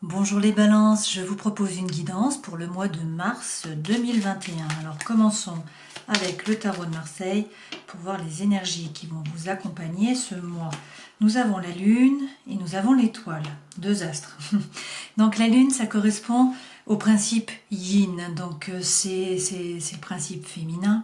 Bonjour les balances, je vous propose une guidance pour le mois de mars 2021. Alors commençons avec le tarot de Marseille pour voir les énergies qui vont vous accompagner ce mois. Nous avons la lune et nous avons l'étoile, deux astres. Donc la lune, ça correspond au principe yin, donc c'est le principe féminin.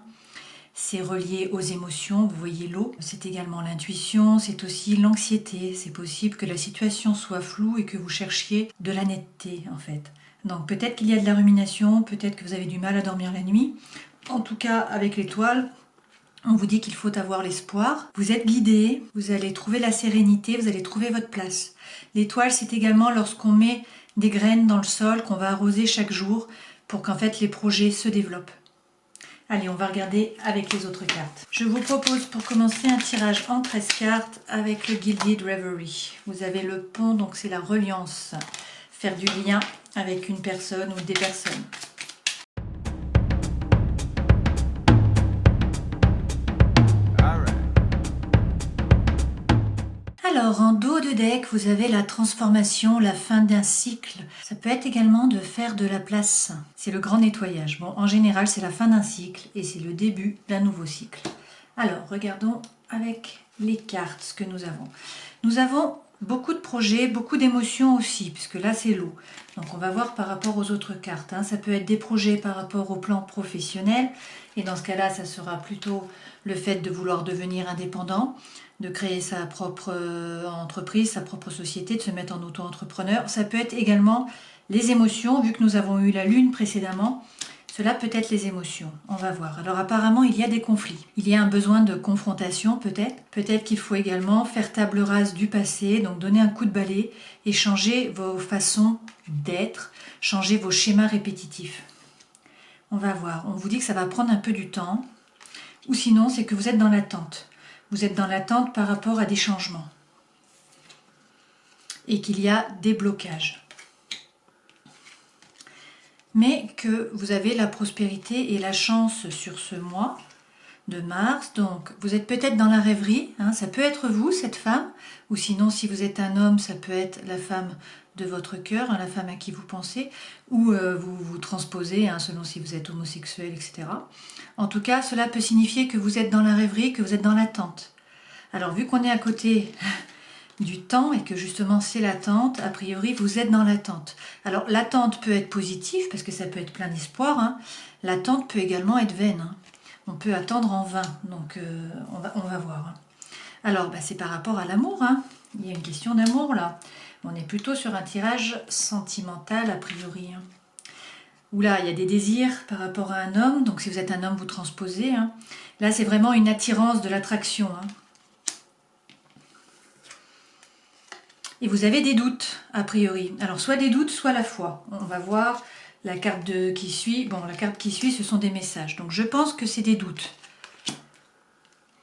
C'est relié aux émotions, vous voyez l'eau, c'est également l'intuition, c'est aussi l'anxiété. C'est possible que la situation soit floue et que vous cherchiez de la netteté en fait. Donc peut-être qu'il y a de la rumination, peut-être que vous avez du mal à dormir la nuit. En tout cas, avec l'étoile, on vous dit qu'il faut avoir l'espoir. Vous êtes guidé, vous allez trouver la sérénité, vous allez trouver votre place. L'étoile, c'est également lorsqu'on met des graines dans le sol qu'on va arroser chaque jour pour qu'en fait les projets se développent. Allez, on va regarder avec les autres cartes. Je vous propose pour commencer un tirage en 13 cartes avec le Gilded Reverie. Vous avez le pont, donc c'est la reliance. Faire du lien avec une personne ou des personnes. Alors, en dos de deck, vous avez la transformation, la fin d'un cycle. Ça peut être également de faire de la place. C'est le grand nettoyage. Bon, en général, c'est la fin d'un cycle et c'est le début d'un nouveau cycle. Alors, regardons avec les cartes ce que nous avons. Nous avons beaucoup de projets, beaucoup d'émotions aussi, puisque là, c'est l'eau. Donc, on va voir par rapport aux autres cartes. Ça peut être des projets par rapport au plan professionnel. Et dans ce cas-là, ça sera plutôt le fait de vouloir devenir indépendant, de créer sa propre entreprise, sa propre société, de se mettre en auto-entrepreneur. Ça peut être également les émotions, vu que nous avons eu la lune précédemment. Cela peut être les émotions, on va voir. Alors apparemment, il y a des conflits. Il y a un besoin de confrontation peut-être. Peut-être qu'il faut également faire table rase du passé, donc donner un coup de balai et changer vos façons d'être, changer vos schémas répétitifs. On va voir. On vous dit que ça va prendre un peu du temps. Ou sinon, c'est que vous êtes dans l'attente. Vous êtes dans l'attente par rapport à des changements. Et qu'il y a des blocages. Mais que vous avez la prospérité et la chance sur ce mois de mars. Donc, vous êtes peut-être dans la rêverie. Ça peut être vous, cette femme. Ou sinon, si vous êtes un homme, ça peut être la femme de votre cœur, la femme à qui vous pensez. Ou vous vous transposez, selon si vous êtes homosexuel, etc. En tout cas, cela peut signifier que vous êtes dans la rêverie, que vous êtes dans l'attente. Alors, vu qu'on est à côté du temps et que justement c'est l'attente, a priori vous êtes dans l'attente. Alors l'attente peut être positive parce que ça peut être plein d'espoir. L'attente peut également être vaine. On peut attendre en vain. Donc on va voir. Alors c'est par rapport à l'amour. Il y a une question d'amour là. On est plutôt sur un tirage sentimental a priori. Où là il y a des désirs par rapport à un homme. Donc si vous êtes un homme vous transposez. Là c'est vraiment une attirance, de l'attraction. Et vous avez des doutes, a priori. Alors, soit des doutes, soit la foi. On va voir la carte qui suit. Bon, la carte qui suit, ce sont des messages. Donc, je pense que c'est des doutes.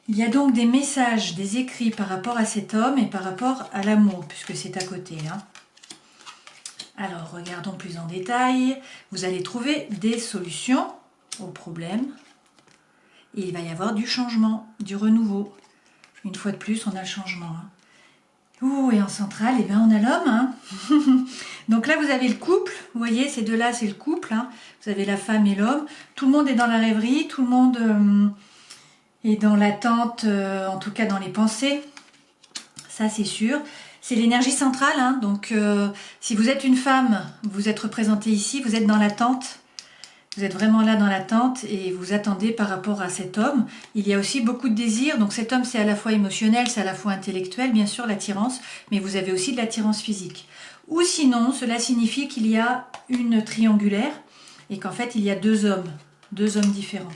Il y a donc des messages, des écrits par rapport à cet homme et par rapport à l'amour, puisque c'est à côté. Alors, regardons plus en détail. Vous allez trouver des solutions aux problèmes. Et il va y avoir du changement, du renouveau. Une fois de plus, on a le changement. Ouh, et en centrale, on a l'homme. Donc là, vous avez le couple. Vous voyez, ces deux-là, c'est le couple. Vous avez la femme et l'homme. Tout le monde est dans la rêverie. Tout le monde est dans l'attente, en tout cas dans les pensées. Ça, c'est sûr. C'est l'énergie centrale. Donc, si vous êtes une femme, vous êtes représentée ici. Vous êtes dans l'attente. Vous êtes vraiment là dans l'attente et vous attendez par rapport à cet homme. Il y a aussi beaucoup de désirs. Donc cet homme, c'est à la fois émotionnel, c'est à la fois intellectuel, bien sûr, l'attirance. Mais vous avez aussi de l'attirance physique. Ou sinon, cela signifie qu'il y a une triangulaire et qu'en fait, il y a deux hommes différents.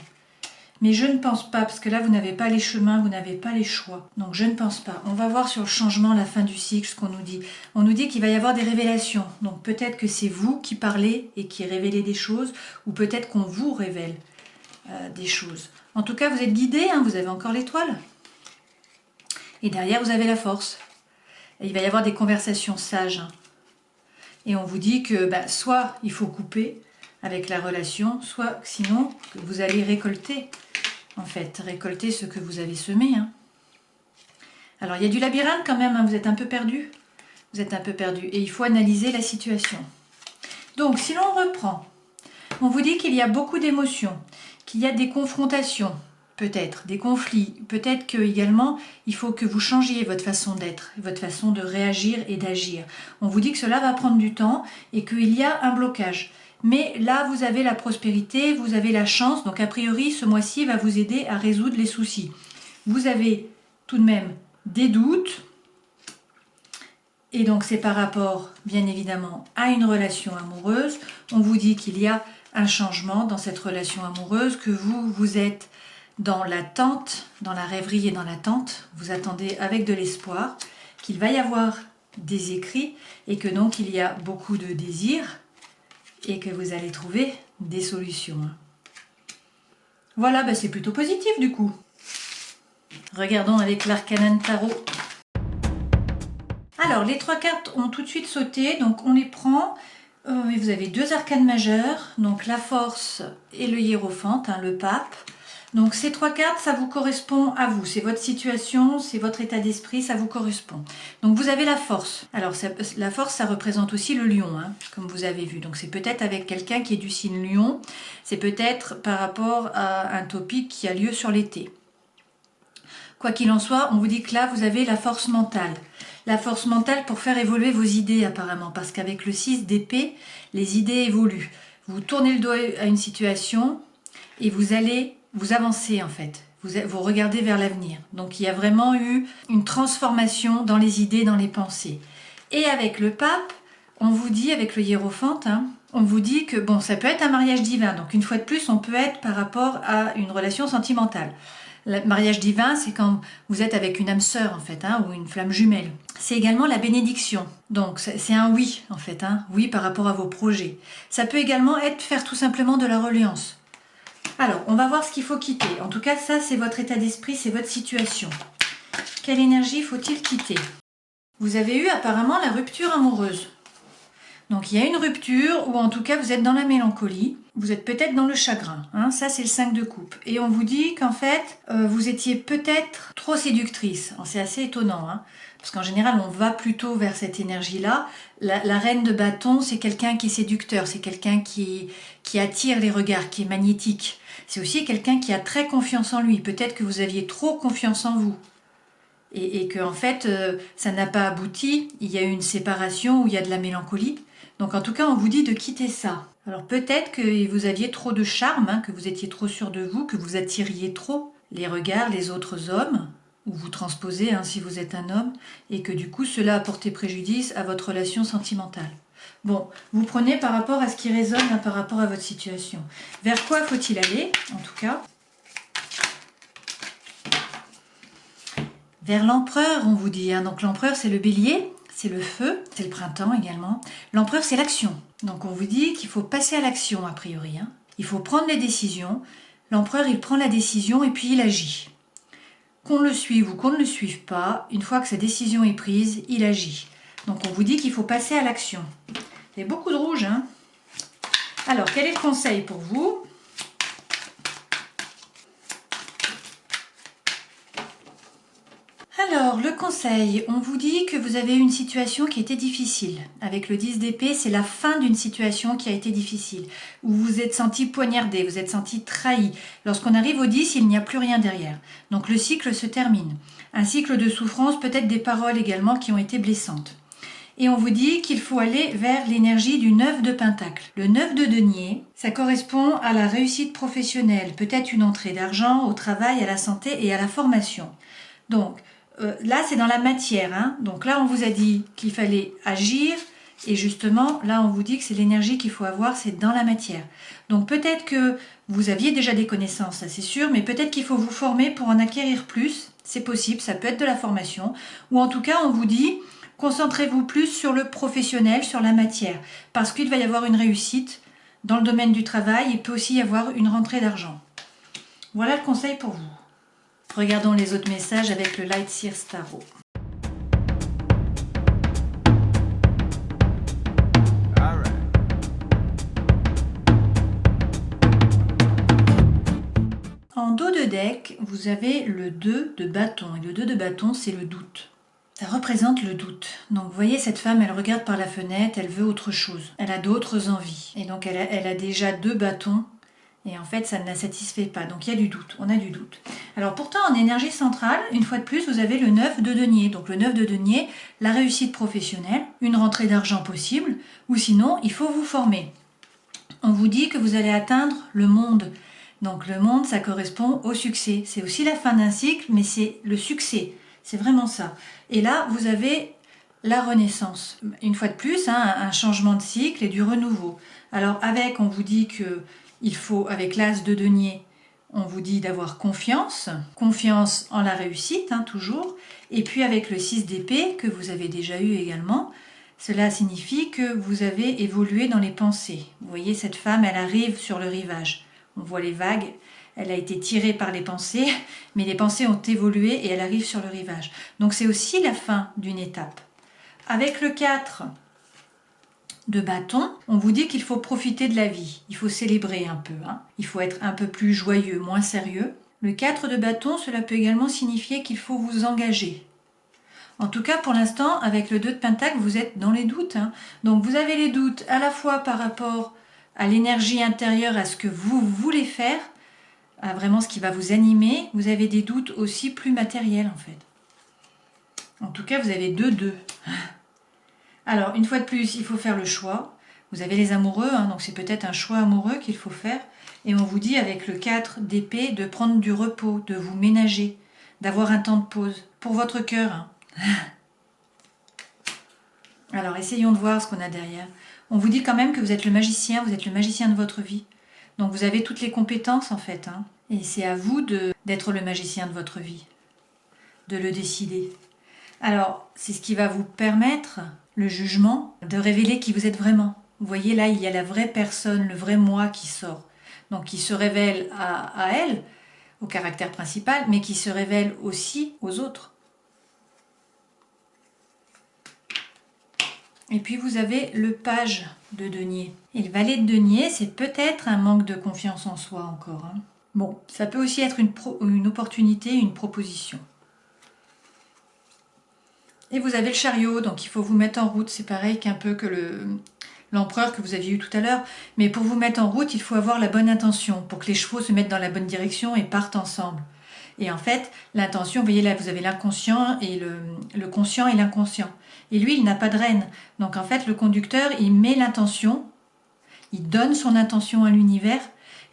Mais je ne pense pas, parce que là, vous n'avez pas les chemins, vous n'avez pas les choix. Donc je ne pense pas. On va voir sur le changement, la fin du cycle, ce qu'on nous dit. On nous dit qu'il va y avoir des révélations. Donc peut-être que c'est vous qui parlez et qui révélez des choses, ou peut-être qu'on vous révèle des choses. En tout cas, vous êtes guidé, vous avez encore l'étoile. Et derrière, vous avez la force. Et il va y avoir des conversations sages. Et on vous dit que soit il faut couper avec la relation, soit sinon vous allez récolter. En fait, récolter ce que vous avez semé. Alors, il y a du labyrinthe quand même, vous êtes un peu perdu. Vous êtes un peu perdu et il faut analyser la situation. Donc, si l'on reprend, on vous dit qu'il y a beaucoup d'émotions, qu'il y a des confrontations, peut-être des conflits, peut-être que également il faut que vous changiez votre façon d'être, votre façon de réagir et d'agir. On vous dit que cela va prendre du temps et qu'il y a un blocage. Mais là, vous avez la prospérité, vous avez la chance, donc a priori, ce mois-ci va vous aider à résoudre les soucis. Vous avez tout de même des doutes, et donc c'est par rapport, bien évidemment, à une relation amoureuse. On vous dit qu'il y a un changement dans cette relation amoureuse, que vous êtes dans l'attente, dans la rêverie et dans l'attente. Vous attendez avec de l'espoir qu'il va y avoir des écrits et que donc il y a beaucoup de désirs et que vous allez trouver des solutions. Voilà, c'est plutôt positif du coup. Regardons avec l'Arcanan Tarot. Alors, les 3 cartes ont tout de suite sauté, donc on les prend. Et vous avez 2 arcanes majeures, donc la force et le hiérophante, le pape. Donc ces 3 cartes, ça vous correspond à vous, c'est votre situation, c'est votre état d'esprit, ça vous correspond. Donc vous avez la force. Alors la force, ça représente aussi le lion, comme vous avez vu. Donc c'est peut-être avec quelqu'un qui est du signe lion, c'est peut-être par rapport à un topic qui a lieu sur l'été. Quoi qu'il en soit, on vous dit que là, vous avez la force mentale. La force mentale pour faire évoluer vos idées apparemment, parce qu'avec le 6 d'épée, les idées évoluent. Vous tournez le dos à une situation et vous allez vous avancez en fait. Vous regardez vers l'avenir. Donc il y a vraiment eu une transformation dans les idées, dans les pensées. Et avec le pape, on vous dit, avec le hiérophante, on vous dit que bon, ça peut être un mariage divin. Donc une fois de plus, on peut être par rapport à une relation sentimentale. Le mariage divin, c'est quand vous êtes avec une âme sœur en fait, ou une flamme jumelle. C'est également la bénédiction. Donc c'est un oui en fait, oui par rapport à vos projets. Ça peut également être faire tout simplement de la reliance. Alors, on va voir ce qu'il faut quitter. En tout cas, ça, c'est votre état d'esprit, c'est votre situation. Quelle énergie faut-il quitter? Vous avez eu apparemment la rupture amoureuse. Donc, il y a une rupture, ou en tout cas, vous êtes dans la mélancolie. Vous êtes peut-être dans le chagrin. Ça, c'est le 5 de coupe. Et on vous dit qu'en fait, vous étiez peut-être trop séductrice. C'est assez étonnant, parce qu'en général, on va plutôt vers cette énergie-là. La reine de bâton, c'est quelqu'un qui est séducteur, c'est quelqu'un qui attire les regards, qui est magnétique. C'est aussi quelqu'un qui a très confiance en lui. Peut-être que vous aviez trop confiance en vous. Et que en fait, ça n'a pas abouti. Il y a eu une séparation où il y a de la mélancolie. Donc en tout cas, on vous dit de quitter ça. Alors peut-être que vous aviez trop de charme, que vous étiez trop sûr de vous, que vous attiriez trop les regards, les autres hommes, ou vous transposez si vous êtes un homme, et que du coup cela a porté préjudice à votre relation sentimentale. Bon, vous prenez par rapport à ce qui résonne, par rapport à votre situation. Vers quoi faut-il aller, en tout cas? Vers l'empereur, on vous dit. Donc l'empereur, c'est le bélier, c'est le feu, c'est le printemps également. L'empereur, c'est l'action. Donc on vous dit qu'il faut passer à l'action, a priori. Il faut prendre les décisions. L'empereur, il prend la décision et puis il agit. Qu'on le suive ou qu'on ne le suive pas, une fois que sa décision est prise, il agit. Donc on vous dit qu'il faut passer à l'action. Il y a beaucoup de rouge. Alors, quel est le conseil pour vous? Alors, le conseil, on vous dit que vous avez eu une situation qui était difficile. Avec le 10 d'épée, c'est la fin d'une situation qui a été difficile, où vous vous êtes senti poignardé, vous êtes senti trahi. Lorsqu'on arrive au 10, il n'y a plus rien derrière. Donc le cycle se termine. Un cycle de souffrance, peut-être des paroles également qui ont été blessantes. Et on vous dit qu'il faut aller vers l'énergie du 9 de Pentacle. Le 9 de denier, ça correspond à la réussite professionnelle, peut-être une entrée d'argent, au travail, à la santé et à la formation. Donc, là, c'est dans la matière. Donc là, on vous a dit qu'il fallait agir. Et justement, là, on vous dit que c'est l'énergie qu'il faut avoir, c'est dans la matière. Donc peut-être que vous aviez déjà des connaissances, ça c'est sûr, mais peut-être qu'il faut vous former pour en acquérir plus. C'est possible, ça peut être de la formation. Ou en tout cas, on vous dit, concentrez-vous plus sur le professionnel, sur la matière. Parce qu'il va y avoir une réussite dans le domaine du travail. Il peut aussi y avoir une rentrée d'argent. Voilà le conseil pour vous. Regardons les autres messages avec le Light Seer Tarot. En dos de deck, vous avez le 2 de bâton. Et le 2 de bâton, c'est le doute. Ça représente le doute. Donc vous voyez, cette femme, elle regarde par la fenêtre, elle veut autre chose. Elle a d'autres envies. Et donc elle a déjà 2 bâtons. Et en fait, ça ne la satisfait pas. Donc il y a du doute, on a du doute. Alors pourtant, en énergie centrale, une fois de plus, vous avez le 9 de denier. Donc le 9 de denier, la réussite professionnelle, une rentrée d'argent possible, ou sinon, il faut vous former. On vous dit que vous allez atteindre le monde. Donc le monde, ça correspond au succès. C'est aussi la fin d'un cycle, mais c'est le succès. C'est vraiment ça. Et là, vous avez la renaissance. Une fois de plus, un changement de cycle et du renouveau. Alors on vous dit que il faut, avec l'as de denier, on vous dit d'avoir confiance en la réussite, toujours. Et puis avec le 6 d'épée, que vous avez déjà eu également, cela signifie que vous avez évolué dans les pensées. Vous voyez, cette femme, elle arrive sur le rivage. On voit les vagues, elle a été tirée par les pensées, mais les pensées ont évolué et elle arrive sur le rivage. Donc c'est aussi la fin d'une étape. Avec le 4 de bâton, on vous dit qu'il faut profiter de la vie, il faut célébrer un peu, il faut être un peu plus joyeux, moins sérieux. Le 4 de bâton, cela peut également signifier qu'il faut vous engager. En tout cas, pour l'instant, avec le 2 de pentacle, vous êtes dans les doutes. Donc vous avez les doutes à la fois par rapport à l'énergie intérieure, à ce que vous voulez faire, à vraiment ce qui va vous animer. Vous avez des doutes aussi plus matériels en fait. En tout cas, vous avez 2. Alors, une fois de plus, il faut faire le choix. Vous avez les amoureux, donc c'est peut-être un choix amoureux qu'il faut faire. Et on vous dit avec le 4 d'épée de prendre du repos, de vous ménager, d'avoir un temps de pause pour votre cœur. Alors, essayons de voir ce qu'on a derrière. On vous dit quand même que vous êtes le magicien de votre vie. Donc vous avez toutes les compétences en fait. Et c'est à vous d'être le magicien de votre vie, de le décider. Alors, c'est ce qui va vous permettre, le jugement, de révéler qui vous êtes vraiment. Vous voyez là, il y a la vraie personne, le vrai moi qui sort. Donc qui se révèle à elle, au caractère principal, mais qui se révèle aussi aux autres. Et puis vous avez le page de denier. Et le valet de denier, c'est peut-être un manque de confiance en soi encore. Bon, ça peut aussi être une opportunité, une proposition. Et vous avez le chariot, donc il faut vous mettre en route. C'est pareil qu'un peu que l'empereur que vous aviez eu tout à l'heure. Mais pour vous mettre en route, il faut avoir la bonne intention, pour que les chevaux se mettent dans la bonne direction et partent ensemble. Et en fait, l'intention, vous voyez là, vous avez l'inconscient et le conscient et l'inconscient. Et lui, il n'a pas de rêne. Donc en fait, le conducteur, il met l'intention, il donne son intention à l'univers.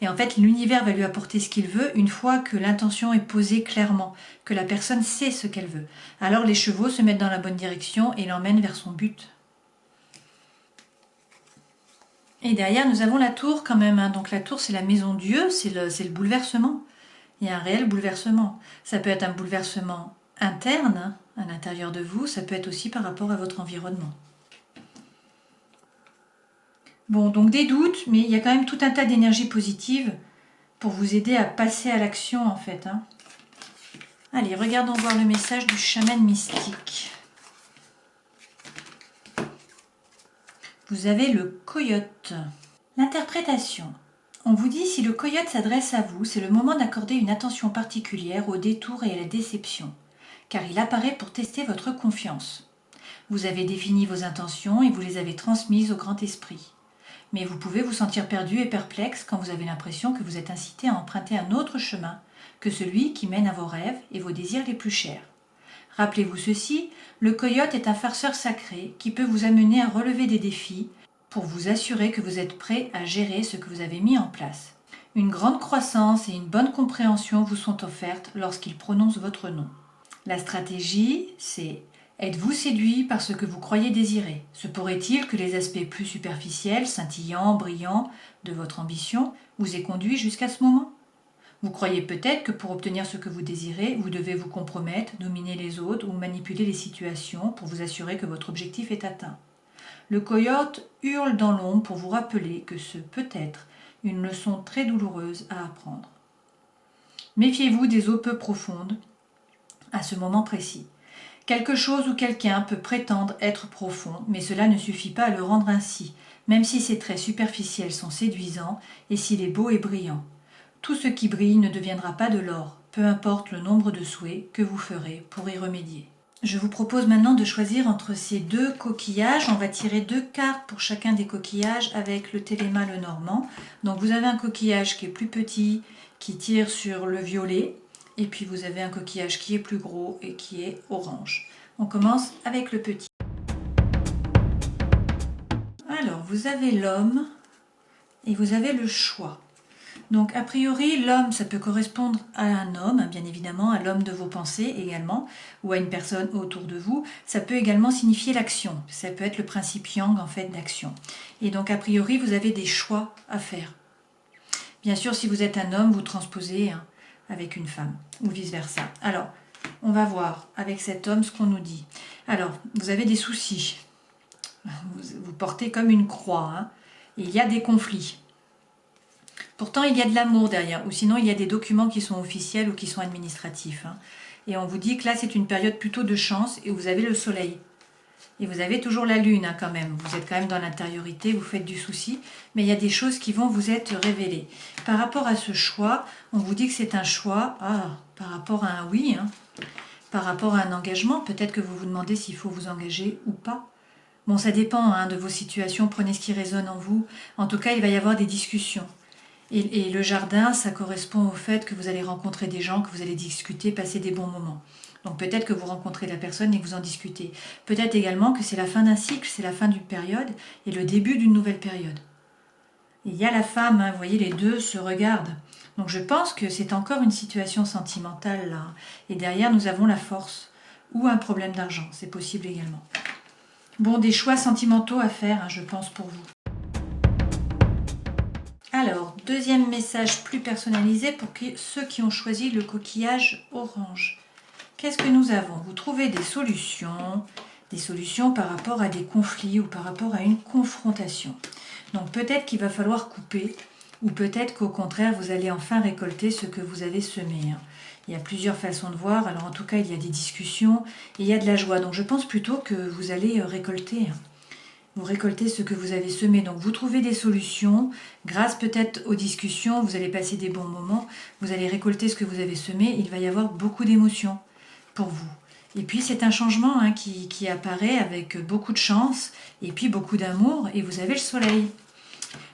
Et en fait, l'univers va lui apporter ce qu'il veut une fois que l'intention est posée clairement, que la personne sait ce qu'elle veut. Alors les chevaux se mettent dans la bonne direction et l'emmènent vers son but. Et derrière, nous avons la tour quand même. Donc la tour, c'est la maison Dieu, c'est le bouleversement. Il y a un réel bouleversement. Ça peut être un bouleversement interne, à l'intérieur de vous, ça peut être aussi par rapport à votre environnement. Bon, donc des doutes, mais il y a quand même tout un tas d'énergies positives pour vous aider à passer à l'action en fait. Allez, regardons voir le message du chaman mystique. Vous avez le coyote. L'interprétation. On vous dit si le coyote s'adresse à vous, c'est le moment d'accorder une attention particulière au détour et à la déception, car il apparaît pour tester votre confiance. Vous avez défini vos intentions et vous les avez transmises au grand esprit. Mais vous pouvez vous sentir perdu et perplexe quand vous avez l'impression que vous êtes incité à emprunter un autre chemin que celui qui mène à vos rêves et vos désirs les plus chers. Rappelez-vous ceci, le coyote est un farceur sacré qui peut vous amener à relever des défis pour vous assurer que vous êtes prêt à gérer ce que vous avez mis en place. Une grande croissance et une bonne compréhension vous sont offertes lorsqu'il prononce votre nom. La stratégie, c'est: êtes-vous séduit par ce que vous croyez désirer? Se pourrait-il que les aspects plus superficiels, scintillants, brillants de votre ambition vous aient conduit jusqu'à ce moment? Vous croyez peut-être que pour obtenir ce que vous désirez, vous devez vous compromettre, dominer les autres ou manipuler les situations pour vous assurer que votre objectif est atteint. Le coyote hurle dans l'ombre pour vous rappeler que ce peut être une leçon très douloureuse à apprendre. Méfiez-vous des eaux peu profondes à ce moment précis. Quelque chose ou quelqu'un peut prétendre être profond, mais cela ne suffit pas à le rendre ainsi, même si ses traits superficiels sont séduisants et s'il est beau et brillant. Tout ce qui brille ne deviendra pas de l'or, peu importe le nombre de souhaits que vous ferez pour y remédier. Je vous propose maintenant de choisir entre ces deux coquillages. On va tirer 2 cartes pour chacun des coquillages avec le Téléma Lenormand. Donc vous avez un coquillage qui est plus petit, qui tire sur le violet. Et puis vous avez un coquillage qui est plus gros et qui est orange. On commence avec le petit. Alors vous avez l'homme et vous avez le choix. Donc a priori l'homme ça peut correspondre à un homme, bien évidemment, à l'homme de vos pensées également, ou à une personne autour de vous. Ça peut également signifier l'action, ça peut être le principe yang en fait d'action. Et donc a priori vous avez des choix à faire. Bien sûr si vous êtes un homme vous transposez avec une femme ou vice versa. Alors on va voir avec cet homme ce qu'on nous dit. Alors vous avez des soucis, vous portez comme une croix, et il y a des conflits. Pourtant, il y a de l'amour derrière, ou sinon il y a des documents qui sont officiels ou qui sont administratifs. Et on vous dit que là, c'est une période plutôt de chance et vous avez le soleil. Et vous avez toujours la lune quand même. Vous êtes quand même dans l'intériorité, vous faites du souci, mais il y a des choses qui vont vous être révélées. Par rapport à ce choix, on vous dit que c'est un choix par rapport à un oui, par rapport à un engagement. Peut-être que vous vous demandez s'il faut vous engager ou pas. Bon, ça dépend de vos situations, prenez ce qui résonne en vous. En tout cas, il va y avoir des discussions. Et le jardin, ça correspond au fait que vous allez rencontrer des gens, que vous allez discuter, passer des bons moments. Donc peut-être que vous rencontrez la personne et que vous en discutez. Peut-être également que c'est la fin d'un cycle, c'est la fin d'une période et le début d'une nouvelle période. Et il y a la femme, vous voyez, les deux se regardent. Donc je pense que c'est encore une situation sentimentale là. Et derrière, nous avons la force ou un problème d'argent, c'est possible également. Bon, des choix sentimentaux à faire, je pense, pour vous. Alors, deuxième message plus personnalisé pour ceux qui ont choisi le coquillage orange. Qu'est-ce que nous avons? Vous trouvez des solutions par rapport à des conflits ou par rapport à une confrontation. Donc peut-être qu'il va falloir couper, ou peut-être qu'au contraire, vous allez enfin récolter ce que vous avez semé. Il y a plusieurs façons de voir, alors en tout cas, il y a des discussions, et il y a de la joie. Donc je pense plutôt que vous allez récolter. Vous récoltez ce que vous avez semé, donc vous trouvez des solutions, grâce peut-être aux discussions, vous allez passer des bons moments, vous allez récolter ce que vous avez semé, il va y avoir beaucoup d'émotions pour vous. Et puis c'est un changement qui apparaît avec beaucoup de chance, et puis beaucoup d'amour, et vous avez le soleil.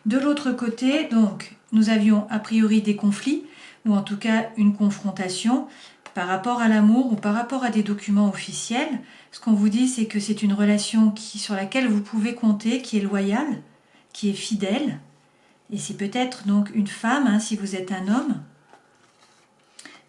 De l'autre côté, donc, nous avions a priori des conflits, ou en tout cas une confrontation, par rapport à l'amour ou par rapport à des documents officiels. Ce qu'on vous dit, c'est que c'est une relation sur laquelle vous pouvez compter, qui est loyale, qui est fidèle. Et c'est peut-être donc une femme, si vous êtes un homme.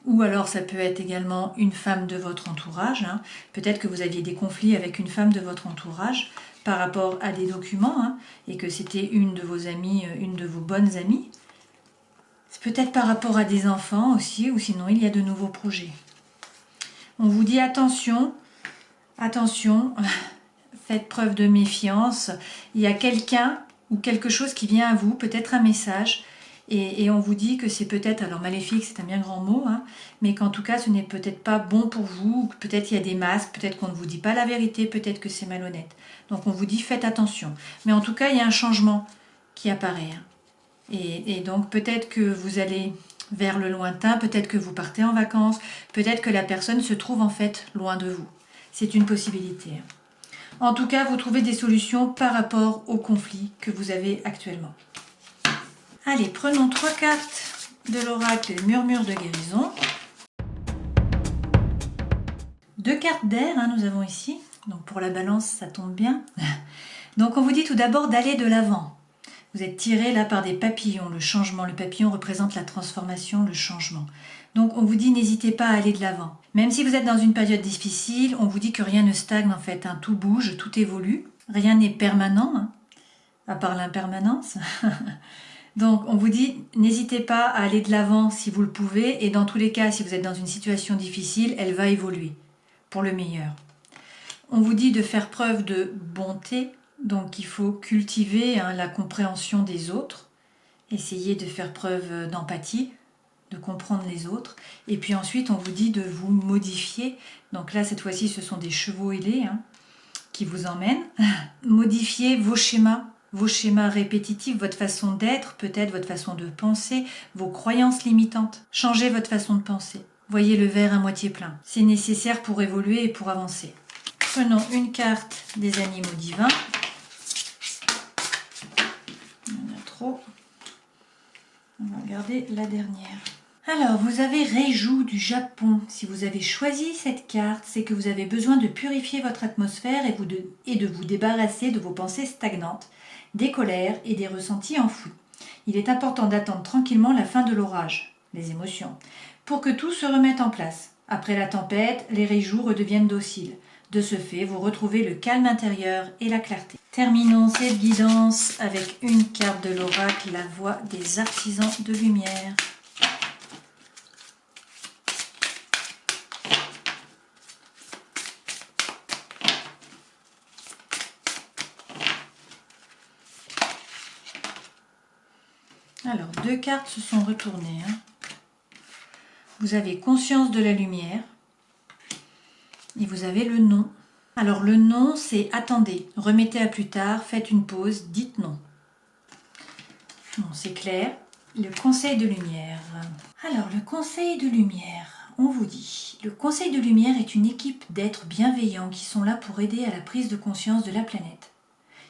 Ou alors ça peut être également une femme de votre entourage. Peut-être que vous aviez des conflits avec une femme de votre entourage par rapport à des documents, et que c'était une de vos amies, une de vos bonnes amies. C'est peut-être par rapport à des enfants aussi, ou sinon il y a de nouveaux projets. On vous dit attention, attention, faites preuve de méfiance. Il y a quelqu'un ou quelque chose qui vient à vous, peut-être un message, et on vous dit que c'est peut-être, alors maléfique c'est un bien grand mot, mais qu'en tout cas ce n'est peut-être pas bon pour vous, peut-être il y a des masques, peut-être qu'on ne vous dit pas la vérité, peut-être que c'est malhonnête. Donc on vous dit faites attention. Mais en tout cas il y a un changement qui apparaît. Et donc peut-être que vous allez vers le lointain, peut-être que vous partez en vacances, peut-être que la personne se trouve en fait loin de vous. C'est une possibilité. En tout cas, vous trouvez des solutions par rapport au conflit que vous avez actuellement. Allez, prenons 3 cartes de l'oracle Murmure de guérison. 2 cartes d'air, nous avons ici. Donc pour la balance, ça tombe bien. Donc on vous dit tout d'abord d'aller de l'avant. Vous êtes tiré là par des papillons, le changement. Le papillon représente la transformation, le changement. Donc on vous dit n'hésitez pas à aller de l'avant. Même si vous êtes dans une période difficile, on vous dit que rien ne stagne en fait. Tout bouge, tout évolue. Rien n'est permanent, à part l'impermanence. Donc on vous dit n'hésitez pas à aller de l'avant si vous le pouvez. Et dans tous les cas, si vous êtes dans une situation difficile, elle va évoluer pour le meilleur. On vous dit de faire preuve de bonté. Donc il faut cultiver la compréhension des autres, essayer de faire preuve d'empathie, de comprendre les autres. Et puis ensuite on vous dit de vous modifier. Donc là cette fois-ci ce sont des chevaux ailés qui vous emmènent. Modifier vos schémas répétitifs, votre façon d'être, peut-être votre façon de penser, vos croyances limitantes. Changez votre façon de penser. Voyez le verre à moitié plein. C'est nécessaire pour évoluer et pour avancer. Prenons une carte des animaux divins. Il y en a trop. On va regarder la dernière. Alors, vous avez Reiju du Japon. Si vous avez choisi cette carte, c'est que vous avez besoin de purifier votre atmosphère et de vous débarrasser de vos pensées stagnantes, des colères et des ressentis enfouis. Il est important d'attendre tranquillement la fin de l'orage, les émotions, pour que tout se remette en place. Après la tempête, les Reiju redeviennent dociles. De ce fait, vous retrouvez le calme intérieur et la clarté. Terminons cette guidance avec une carte de l'oracle, la voix des artisans de lumière. Alors, 2 cartes se sont retournées. Vous avez conscience de la lumière et vous avez le non. Alors, le non, c'est attendez, remettez à plus tard, faites une pause, dites non. Bon, c'est clair. Le conseil de lumière. Alors, le conseil de lumière, on vous dit. Le conseil de lumière est une équipe d'êtres bienveillants qui sont là pour aider à la prise de conscience de la planète.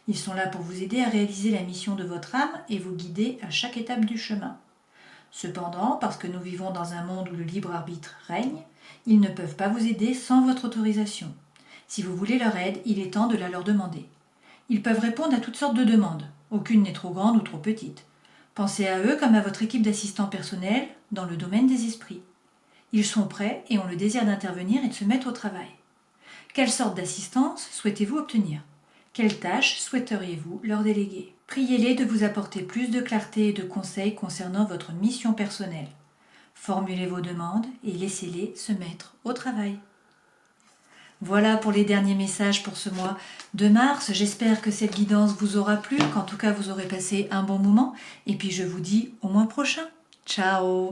Ils sont là pour vous aider à réaliser la mission de votre âme et vous guider à chaque étape du chemin. Cependant, parce que nous vivons dans un monde où le libre arbitre règne, ils ne peuvent pas vous aider sans votre autorisation. Si vous voulez leur aide, il est temps de la leur demander. Ils peuvent répondre à toutes sortes de demandes. Aucune n'est trop grande ou trop petite. Pensez à eux comme à votre équipe d'assistants personnels dans le domaine des esprits. Ils sont prêts et ont le désir d'intervenir et de se mettre au travail. Quelle sorte d'assistance souhaitez-vous obtenir ? Quelles tâches souhaiteriez-vous leur déléguer ? Priez-les de vous apporter plus de clarté et de conseils concernant votre mission personnelle. Formulez vos demandes et laissez-les se mettre au travail. Voilà pour les derniers messages pour ce mois de mars. J'espère que cette guidance vous aura plu, qu'en tout cas vous aurez passé un bon moment. Et puis je vous dis au mois prochain. Ciao!